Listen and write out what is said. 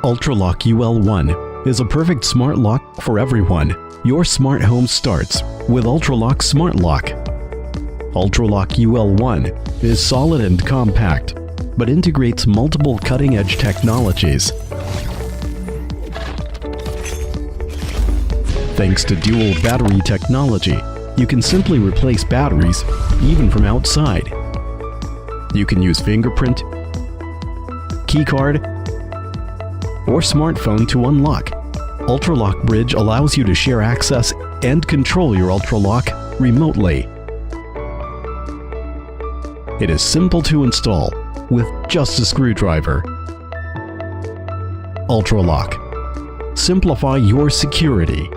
ULTRALOQ UL1 is a perfect smart lock for everyone. Your smart home starts with ULTRALOQ Smart Lock. ULTRALOQ UL1 is solid and compact, but integrates multiple cutting-edge technologies. Thanks to dual battery technology, you can simply replace batteries even from outside. You can use fingerprint, keycard, or smartphone to unlock. ULTRALOQ Bridge allows you to share access and control your ULTRALOQ remotely. It is simple to install with just a screwdriver. ULTRALOQ. Simplify your security.